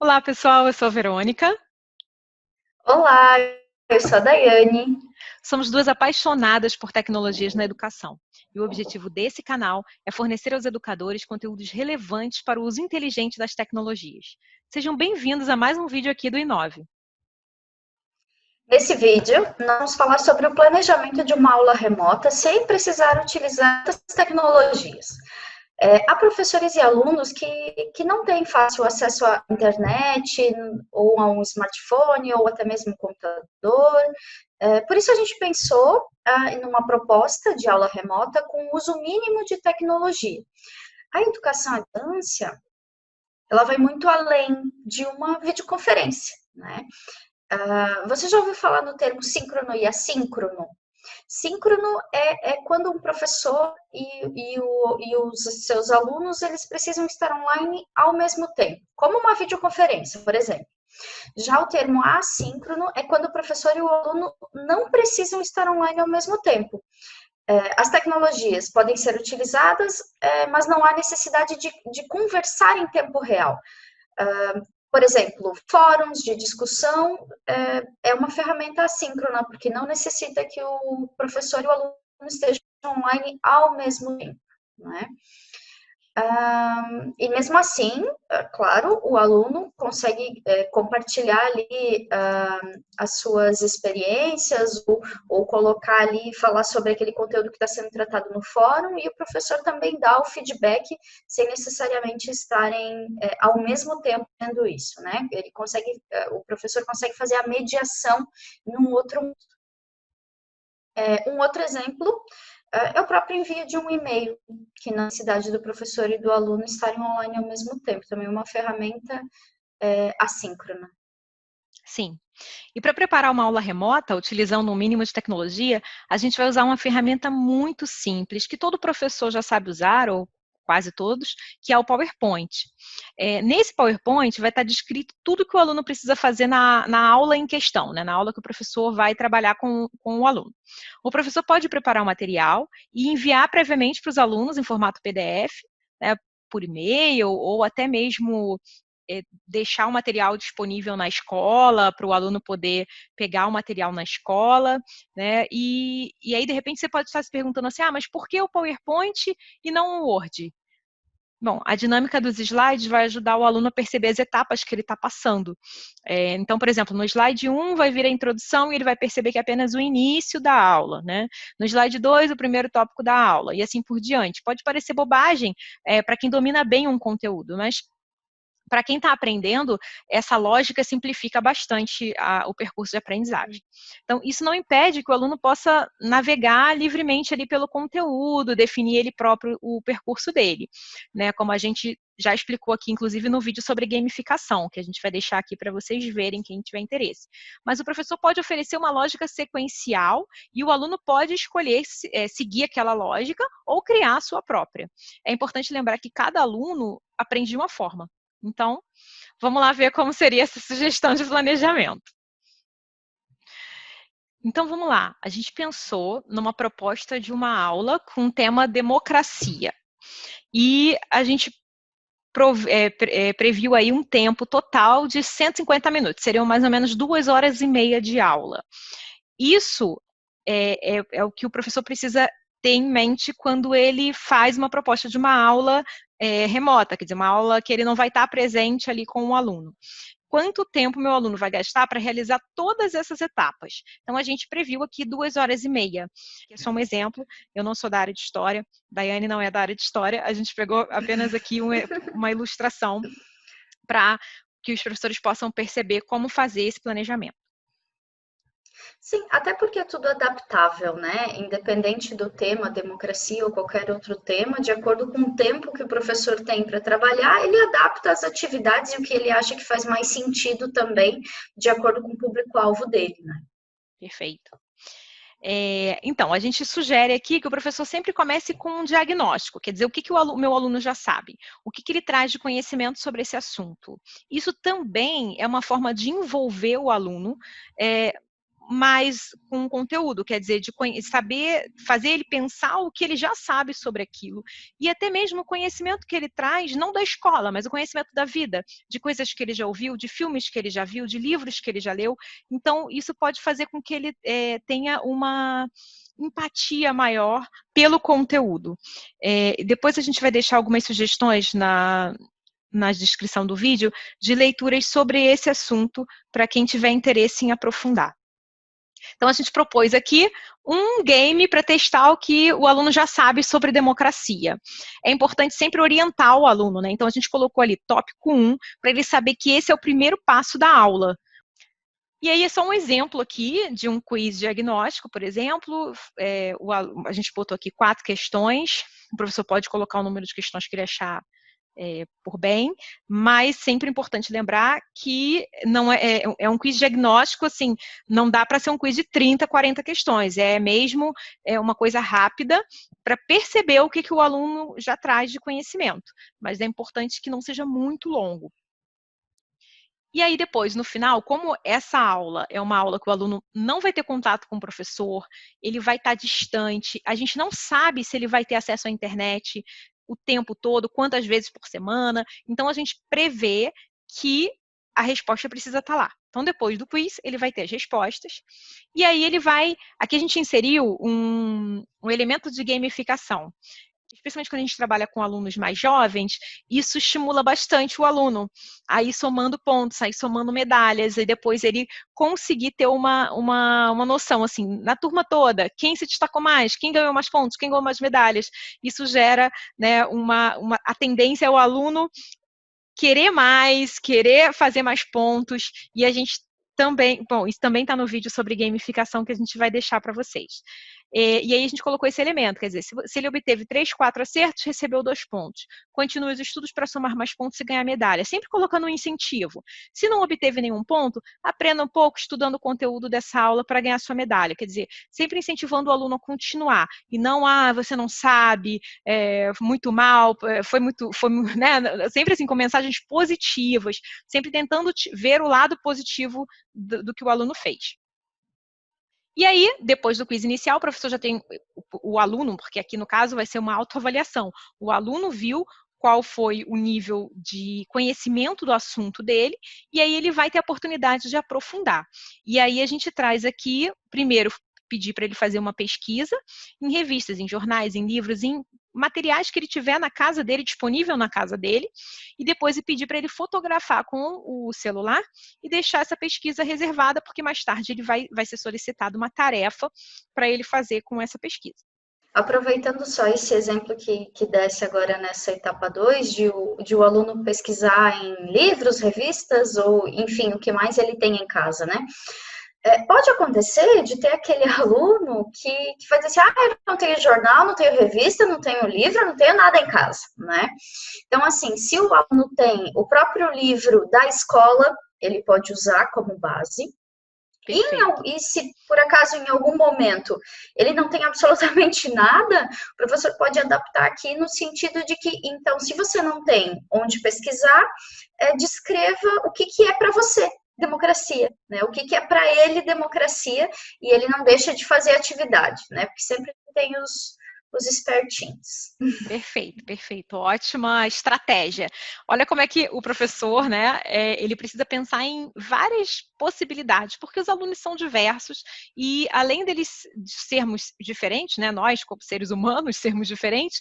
Olá, pessoal, eu sou a Verônica. Olá, eu sou a Daiane. Somos duas apaixonadas por tecnologias na educação. E o objetivo desse canal é fornecer aos educadores conteúdos relevantes para o uso inteligente das tecnologias. Sejam bem-vindos a mais um vídeo aqui do Inove. Nesse vídeo, nós vamos falar sobre o planejamento de uma aula remota sem precisar utilizar as tecnologias. Há professores e alunos que não têm fácil acesso à internet, ou a um smartphone, ou até mesmo computador. Por isso, a gente pensou em uma proposta de aula remota com uso mínimo de tecnologia. A educação à distância, ela vai muito além de uma videoconferência, né? Você já ouviu falar no termo síncrono e assíncrono? Síncrono é quando um professor e os seus alunos eles precisam estar online ao mesmo tempo, como uma videoconferência, por exemplo. Já o termo assíncrono é quando o professor e o aluno não precisam estar online ao mesmo tempo. As tecnologias podem ser utilizadas, mas não há necessidade de conversar em tempo real. Por exemplo, fóruns de discussão é uma ferramenta assíncrona, porque não necessita que o professor e o aluno estejam online ao mesmo tempo, né? E mesmo assim, claro, o aluno consegue compartilhar ali as suas experiências ou colocar ali, falar sobre aquele conteúdo que está sendo tratado no fórum e o professor também dá o feedback sem necessariamente estarem ao mesmo tempo tendo isso, né? Ele consegue, o professor consegue fazer a mediação num outro. Um outro exemplo é o próprio envio de um e-mail, que na necessidade do professor e do aluno estarem online ao mesmo tempo, também é uma ferramenta assíncrona. Sim. E para preparar uma aula remota, utilizando um mínimo de tecnologia, a gente vai usar uma ferramenta muito simples, que todo professor já sabe usar, ou quase todos, que é o PowerPoint. Nesse PowerPoint vai estar descrito tudo que o aluno precisa fazer na aula em questão, né, na aula que o professor vai trabalhar com o aluno. O professor pode preparar o material e enviar previamente para os alunos em formato PDF, né, por e-mail, ou até mesmo deixar o material disponível na escola, para o aluno poder pegar o material na escola, né? E aí, de repente, você pode estar se perguntando assim, mas por que o PowerPoint e não o Word? Bom, a dinâmica dos slides vai ajudar o aluno a perceber as etapas que ele está passando. Então, por exemplo, no slide 1 vai vir a introdução e ele vai perceber que é apenas o início da aula, né? No slide 2, o primeiro tópico da aula, e assim por diante. Pode parecer bobagem para quem domina bem um conteúdo, mas para quem está aprendendo, essa lógica simplifica bastante o percurso de aprendizagem. Então, isso não impede que o aluno possa navegar livremente ali pelo conteúdo, definir ele próprio o percurso dele, né? Como a gente já explicou aqui, inclusive, no vídeo sobre gamificação, que a gente vai deixar aqui para vocês verem, quem tiver interesse. Mas o professor pode oferecer uma lógica sequencial e o aluno pode escolher seguir aquela lógica ou criar a sua própria. É importante lembrar que cada aluno aprende de uma forma. Então, vamos lá ver como seria essa sugestão de planejamento. Então, vamos lá. A gente pensou numa proposta de uma aula com o tema democracia. E a gente previu aí um tempo total de 150 minutos. Seriam mais ou menos 2 horas e meia de aula. Isso é o que o professor precisa ter em mente quando ele faz uma proposta de uma aula remota, quer dizer, uma aula que ele não vai estar presente ali com o aluno. Quanto tempo meu aluno vai gastar para realizar todas essas etapas? Então, a gente previu aqui 2 horas e meia, que é só um exemplo. Eu não sou da área de história, Daiane não é da área de história, a gente pegou apenas aqui uma ilustração para que os professores possam perceber como fazer esse planejamento. Sim, até porque é tudo adaptável, né? Independente do tema, democracia ou qualquer outro tema, de acordo com o tempo que o professor tem para trabalhar, ele adapta as atividades e o que ele acha que faz mais sentido também, de acordo com o público-alvo dele, né? Perfeito. Então, a gente sugere aqui que o professor sempre comece com um diagnóstico, quer dizer, o que o meu aluno já sabe, o que ele traz de conhecimento sobre esse assunto. Isso também é uma forma de envolver o aluno, mais com conteúdo, quer dizer, de saber fazer ele pensar o que ele já sabe sobre aquilo. E até mesmo o conhecimento que ele traz, não da escola, mas o conhecimento da vida, de coisas que ele já ouviu, de filmes que ele já viu, de livros que ele já leu. Então, isso pode fazer com que ele tenha uma empatia maior pelo conteúdo. Depois a gente vai deixar algumas sugestões na descrição do vídeo de leituras sobre esse assunto para quem tiver interesse em aprofundar. Então, a gente propôs aqui um game para testar o que o aluno já sabe sobre democracia. É importante sempre orientar o aluno, né? Então, a gente colocou ali tópico 1, para ele saber que esse é o primeiro passo da aula. E aí é só um exemplo aqui de um quiz diagnóstico, por exemplo. A gente botou aqui 4 questões. O professor pode colocar o número de questões que ele achar por bem, mas sempre é importante lembrar que não é um quiz diagnóstico, assim, não dá para ser um quiz de 30, 40 questões, é mesmo uma coisa rápida para perceber o que o aluno já traz de conhecimento, mas é importante que não seja muito longo. E aí depois, no final, como essa aula é uma aula que o aluno não vai ter contato com o professor, ele vai estar distante, a gente não sabe se ele vai ter acesso à internet o tempo todo, quantas vezes por semana, então a gente prevê que a resposta precisa estar lá. Então, depois do quiz, ele vai ter as respostas, e aí ele vai... Aqui a gente inseriu um elemento de gamificação. Especialmente quando a gente trabalha com alunos mais jovens, isso estimula bastante o aluno a ir somando pontos, a ir somando medalhas, e depois ele conseguir ter uma noção, assim, na turma toda, quem se destacou mais, quem ganhou mais pontos, quem ganhou mais medalhas. Isso gera, né, a tendência é o aluno querer mais, querer fazer mais pontos, e a gente também, bom, isso também está no vídeo sobre gamificação que a gente vai deixar para vocês. E aí a gente colocou esse elemento, quer dizer, se ele obteve 3, 4 acertos, recebeu 2 pontos. Continue os estudos para somar mais pontos e ganhar medalha, sempre colocando um incentivo. Se não obteve nenhum ponto, aprenda um pouco estudando o conteúdo dessa aula para ganhar sua medalha, quer dizer, sempre incentivando o aluno a continuar, e não, você não sabe, muito mal, né, sempre assim, com mensagens positivas, sempre tentando ver o lado positivo do que o aluno fez. E aí, depois do quiz inicial, o professor já tem o aluno, porque aqui no caso vai ser uma autoavaliação. O aluno viu qual foi o nível de conhecimento do assunto dele, e aí ele vai ter a oportunidade de aprofundar. E aí a gente traz aqui, primeiro, pedir para ele fazer uma pesquisa em revistas, em jornais, em livros, em materiais que ele tiver na casa dele, disponível na casa dele, e depois pedir para ele fotografar com o celular e deixar essa pesquisa reservada, porque mais tarde ele vai ser solicitado uma tarefa para ele fazer com essa pesquisa. Aproveitando só esse exemplo que desce agora nessa etapa 2, de o aluno pesquisar em livros, revistas, ou enfim, o que mais ele tem em casa, né? Pode acontecer de ter aquele aluno que faz assim, eu não tenho jornal, não tenho revista, não tenho livro, não tenho nada em casa, né? Então, assim, se o aluno tem o próprio livro da escola, ele pode usar como base. E se por acaso em algum momento ele não tem absolutamente nada, o professor pode adaptar aqui no sentido de que, então, se você não tem onde pesquisar, descreva o que é para você democracia, né? O que é para ele democracia, e ele não deixa de fazer atividade, né? Porque sempre tem os espertinhos. Perfeito, perfeito. Ótima estratégia. Olha como é que o professor, né, ele precisa pensar em várias possibilidades, porque os alunos são diversos e, além deles sermos diferentes, né, nós, como seres humanos, sermos diferentes,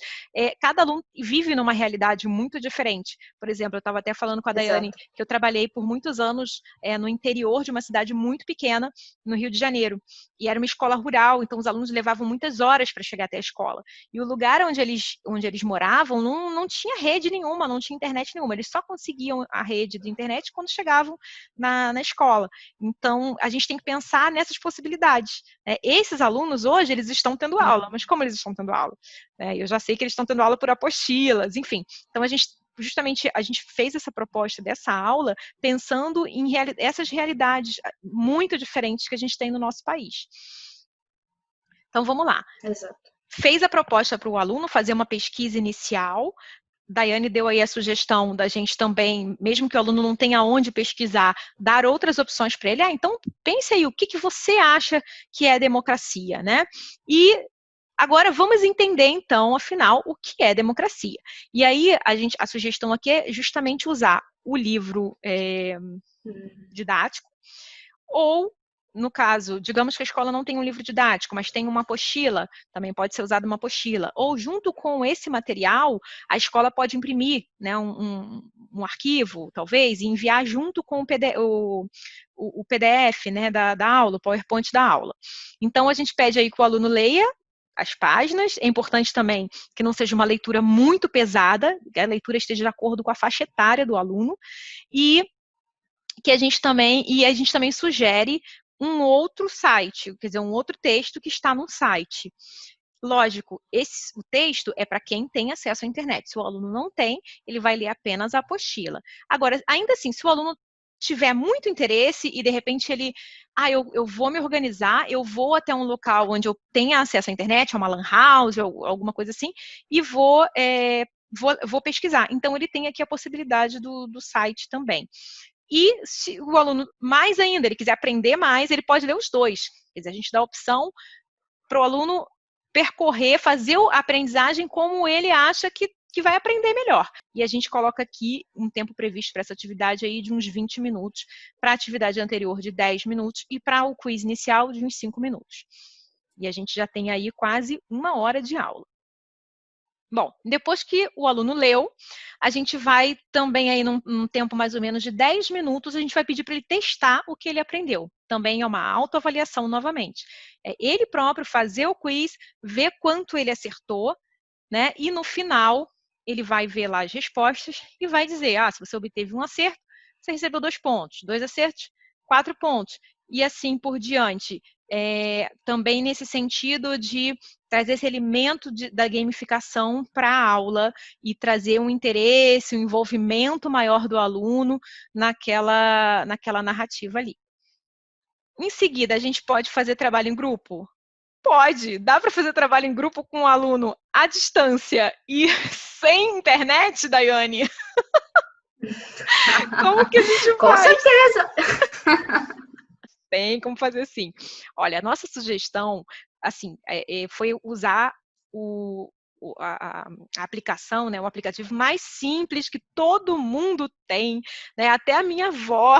cada aluno vive numa realidade muito diferente. Por exemplo, eu estava até falando com a Daiane que eu trabalhei por muitos anos no interior de uma cidade muito pequena, no Rio de Janeiro, e era uma escola rural, então os alunos levavam muitas horas para chegar até a escola. E o lugar onde eles moravam não tinha rede nenhuma, não tinha internet nenhuma. Eles só conseguiam a rede de internet quando chegavam na escola. Então, a gente tem que pensar nessas possibilidades. Esses alunos, hoje, eles estão tendo aula. Mas como eles estão tendo aula? Eu já sei que eles estão tendo aula por apostilas, enfim. Então, a gente fez essa proposta dessa aula pensando em essas realidades muito diferentes que a gente tem no nosso país. Então, vamos lá. Exato. Fez a proposta para o aluno fazer uma pesquisa inicial Daiane deu aí a sugestão da gente também, mesmo que o aluno não tenha onde pesquisar, dar outras opções para ele. Então pense aí, o que você acha que é democracia, né? E agora vamos entender, então, afinal, o que é democracia. E aí, a sugestão aqui é justamente usar o livro didático, ou, no caso, digamos que a escola não tem um livro didático, mas tem uma apostila, também pode ser usada uma apostila. Ou, junto com esse material, a escola pode imprimir, né, um arquivo, talvez, e enviar junto com o PDF, né, da aula, o PowerPoint da aula. Então, a gente pede aí que o aluno leia as páginas. É importante também que não seja uma leitura muito pesada, que a leitura esteja de acordo com a faixa etária do aluno, e que a gente também sugere um outro site, quer dizer, um outro texto que está no site. Lógico, o texto é para quem tem acesso à internet. Se o aluno não tem, ele vai ler apenas a apostila. Agora, ainda assim, se o aluno tiver muito interesse e de repente eu vou me organizar, eu vou até um local onde eu tenha acesso à internet, uma lan house ou alguma coisa assim, e vou pesquisar. Então, ele tem aqui a possibilidade do site também. E se o aluno, mais ainda, ele quiser aprender mais, ele pode ler os dois. Quer dizer, a gente dá a opção para o aluno percorrer, fazer a aprendizagem como ele acha que vai aprender melhor. E a gente coloca aqui um tempo previsto para essa atividade aí de uns 20 minutos, para a atividade anterior de 10 minutos e para o quiz inicial de uns 5 minutos. E a gente já tem aí quase 1 hora de aula. Bom, depois que o aluno leu, a gente vai também aí num tempo mais ou menos de 10 minutos, a gente vai pedir para ele testar o que ele aprendeu. Também é uma autoavaliação novamente. É ele próprio fazer o quiz, ver quanto ele acertou, né? E no final, ele vai ver lá as respostas e vai dizer, se você obteve um acerto, você recebeu 2 pontos, 2 acertos, 4 pontos. E assim por diante. Também nesse sentido de trazer esse elemento da gamificação para a aula e trazer um interesse, um envolvimento maior do aluno naquela narrativa ali. Em seguida, a gente pode fazer trabalho em grupo? Pode, dá para fazer trabalho em grupo com o aluno à distância e sem internet, Daiane? Como que a gente Com faz? certeza! Tem como fazer assim. Olha, a nossa sugestão, assim, foi usar a aplicação, né, o aplicativo mais simples que todo mundo tem, né, até a minha avó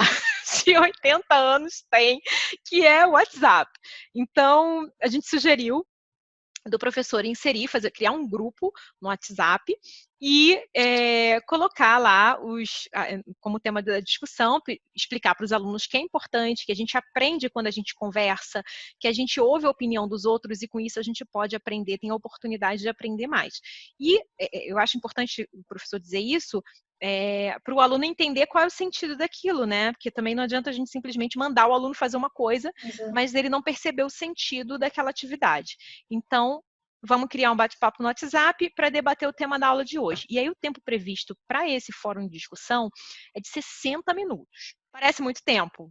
de 80 anos tem, que é o WhatsApp. Então, a gente sugeriu do professor criar um grupo no WhatsApp e colocar lá como tema da discussão, explicar para os alunos que é importante, que a gente aprende quando a gente conversa, que a gente ouve a opinião dos outros e com isso a gente pode aprender, tem a oportunidade de aprender mais. E eu acho importante o professor dizer isso, para o aluno entender qual é o sentido daquilo, né? Porque também não adianta a gente simplesmente mandar o aluno fazer uma coisa, mas ele não percebeu o sentido daquela atividade. Então, vamos criar um bate-papo no WhatsApp para debater o tema da aula de hoje. E aí o tempo previsto para esse fórum de discussão é de 60 minutos. Parece muito tempo? O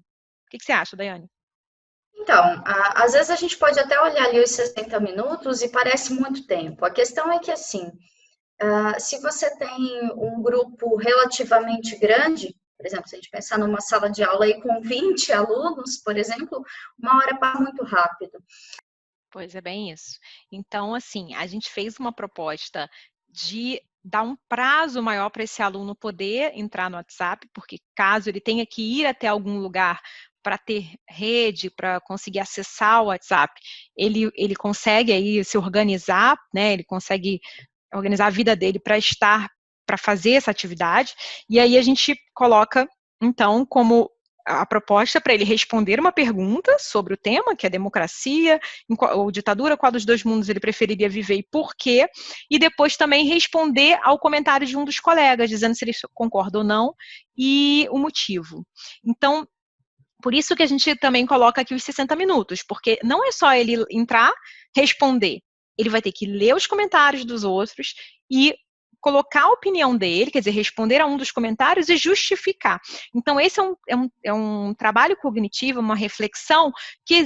que você acha, Daiane? Então, às vezes a gente pode até olhar ali os 60 minutos e parece muito tempo. A questão é que, assim, se você tem um grupo relativamente grande, por exemplo, se a gente pensar numa sala de aula aí com 20 alunos, por exemplo, 1 hora passa muito rápido. Pois é bem isso. Então, assim, a gente fez uma proposta de dar um prazo maior para esse aluno poder entrar no WhatsApp, porque caso ele tenha que ir até algum lugar para ter rede, para conseguir acessar o WhatsApp, ele consegue aí se organizar, né? Ele consegue organizar a vida dele para fazer essa atividade, e aí a gente coloca, então, como a proposta para ele responder uma pergunta sobre o tema, que é democracia ou ditadura, qual dos dois mundos ele preferiria viver e por quê, e depois também responder ao comentário de um dos colegas, dizendo se ele concorda ou não e o motivo. Então, por isso que a gente também coloca aqui os 60 minutos, porque não é só ele entrar, responder, ele vai ter que ler os comentários dos outros e colocar a opinião dele, quer dizer, responder a um dos comentários e justificar. Então, esse é um trabalho cognitivo, uma reflexão que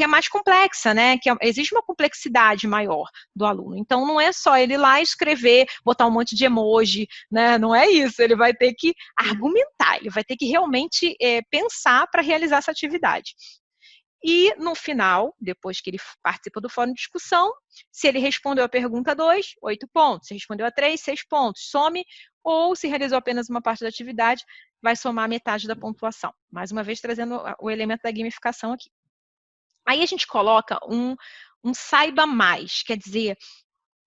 é mais complexa, né? Existe uma complexidade maior do aluno. Então, não é só ele ir lá escrever, botar um monte de emoji, né? Não é isso. Ele vai ter que argumentar, ele vai ter que realmente pensar para realizar essa atividade. E, no final, depois que ele participa do fórum de discussão, se ele respondeu a pergunta 2, 8 pontos. Se respondeu a 3, 6 pontos. Some, ou se realizou apenas uma parte da atividade, vai somar metade da pontuação. Mais uma vez, trazendo o elemento da gamificação aqui. Aí a gente coloca um saiba mais, quer dizer,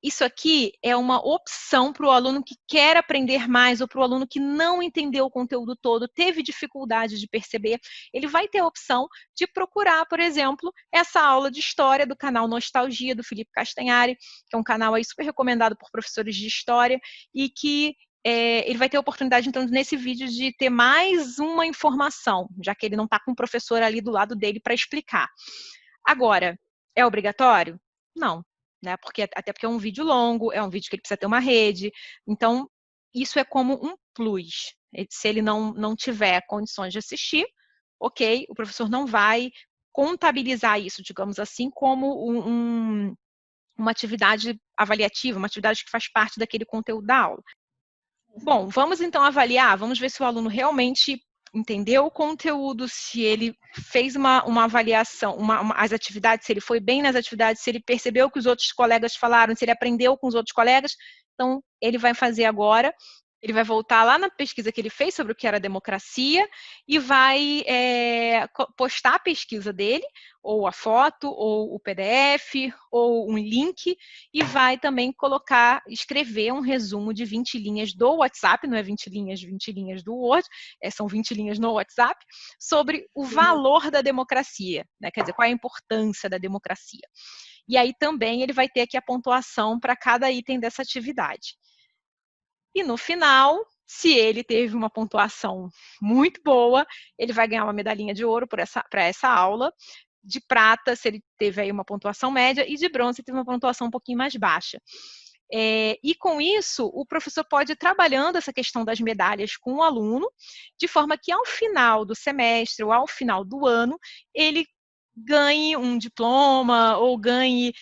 isso aqui é uma opção para o aluno que quer aprender mais ou para o aluno que não entendeu o conteúdo todo, teve dificuldade de perceber. Ele vai ter a opção de procurar, por exemplo, essa aula de história do canal Nostalgia, do Felipe Castanhari, que é um canal aí super recomendado por professores de história e que ele vai ter a oportunidade, então, nesse vídeo, de ter mais uma informação, já que ele não está com o professor ali do lado dele para explicar. Agora, é obrigatório? Não. Né? Até porque é um vídeo longo, é um vídeo que ele precisa ter uma rede, então isso é como um plus. Se ele não tiver condições de assistir, ok, o professor não vai contabilizar isso, digamos assim, como uma atividade avaliativa, uma atividade que faz parte daquele conteúdo da aula. Bom, vamos então avaliar, vamos ver se o aluno realmente entendeu o conteúdo, se ele fez uma avaliação, as atividades, se ele foi bem nas atividades, se ele percebeu o que os outros colegas falaram, se ele aprendeu com os outros colegas. Então, ele vai fazer agora, ele vai voltar lá na pesquisa que ele fez sobre o que era democracia e vai postar a pesquisa dele, ou a foto, ou o PDF, ou um link, e vai também escrever um resumo de 20 linhas do WhatsApp, não é 20 linhas do Word, são 20 linhas no WhatsApp, sobre o valor da democracia, né? Quer dizer, qual é a importância da democracia. E aí também ele vai ter aqui a pontuação para cada item dessa atividade. E no final, se ele teve uma pontuação muito boa, ele vai ganhar uma medalhinha de ouro para essa aula, de prata, se ele teve aí uma pontuação média, e de bronze, se teve uma pontuação um pouquinho mais baixa. E com isso, o professor pode ir trabalhando essa questão das medalhas com o aluno, de forma que ao final do semestre ou ao final do ano, ele ganhe um diploma ou ganhe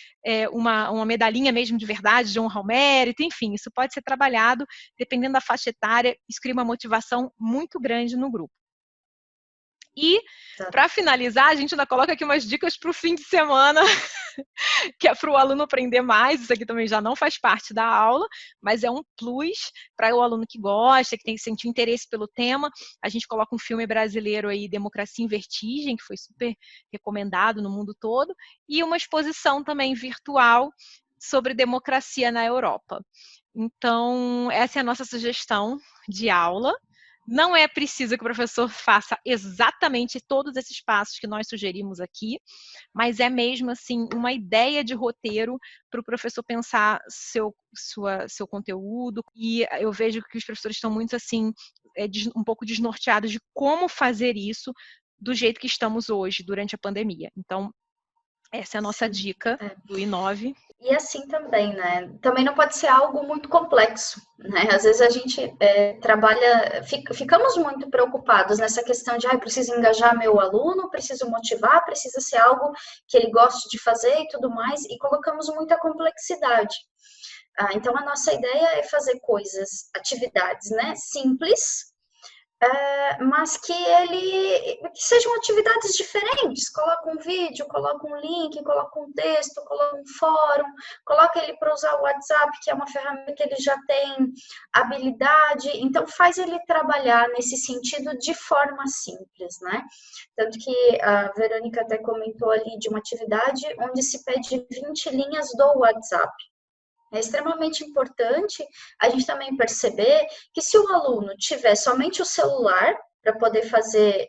uma medalhinha mesmo de verdade, de honra ao mérito, enfim, isso pode ser trabalhado dependendo da faixa etária, isso cria uma motivação muito grande no grupo. E, para finalizar, a gente ainda coloca aqui umas dicas para o fim de semana, que é para o aluno aprender mais. Isso aqui também já não faz parte da aula, mas é um plus para o aluno que gosta, que tem que sentir interesse pelo tema. A gente coloca um filme brasileiro aí, Democracia em Vertigem, que foi super recomendado no mundo todo, e uma exposição também virtual sobre democracia na Europa. Então, essa é a nossa sugestão de aula. Não é preciso que o professor faça exatamente todos esses passos que nós sugerimos aqui, mas é mesmo assim uma ideia de roteiro para o professor pensar seu conteúdo. E eu vejo que os professores estão muito assim, um pouco desnorteados de como fazer isso do jeito que estamos hoje, durante a pandemia. Então, essa é a nossa dica do I9. E assim também, né? Também não pode ser algo muito complexo, né? Às vezes a gente ficamos muito preocupados nessa questão de, preciso engajar meu aluno, preciso motivar, precisa ser algo que ele goste de fazer e tudo mais, e colocamos muita complexidade. Então a nossa ideia é fazer atividades, né, simples, mas que sejam atividades diferentes. Coloca um vídeo, coloca um link, coloca um texto, coloca um fórum, coloca ele para usar o WhatsApp, que é uma ferramenta que ele já tem habilidade, então faz ele trabalhar nesse sentido de forma simples, né? Tanto que a Verônica até comentou ali de uma atividade onde se pede 20 linhas do WhatsApp. É extremamente importante a gente também perceber que se o aluno tiver somente o celular para poder fazer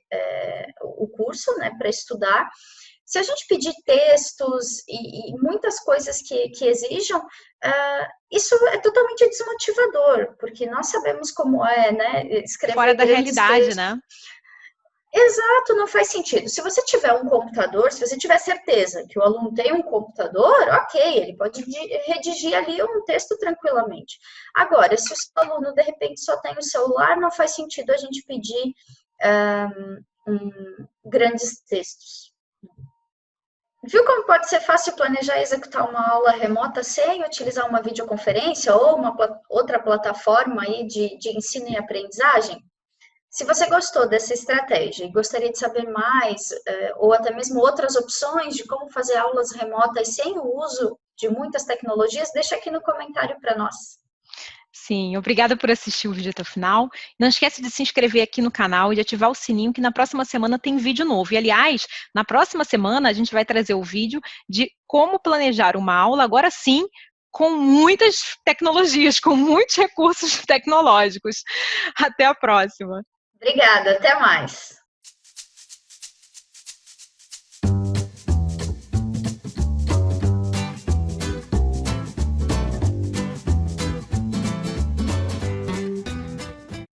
o curso, né, para estudar, se a gente pedir textos e muitas coisas que exijam, isso é totalmente desmotivador, porque nós sabemos como é, né, escrever fora da realidade, textos. né? Exato, não faz sentido. Se você tiver um computador, se você tiver certeza que o aluno tem um computador, ok, ele pode redigir ali um texto tranquilamente. Agora, se o seu aluno de repente só tem o celular, não faz sentido a gente pedir grandes textos. Viu como pode ser fácil planejar e executar uma aula remota sem utilizar uma videoconferência ou uma outra plataforma aí de ensino e aprendizagem? Se você gostou dessa estratégia e gostaria de saber mais, ou até mesmo outras opções de como fazer aulas remotas sem o uso de muitas tecnologias, deixa aqui no comentário para nós. Sim, obrigada por assistir o vídeo até o final. Não esquece de se inscrever aqui no canal e de ativar o sininho, que na próxima semana tem vídeo novo. E, aliás, na próxima semana a gente vai trazer o vídeo de como planejar uma aula, agora sim, com muitas tecnologias, com muitos recursos tecnológicos. Até a próxima. Obrigada, até mais.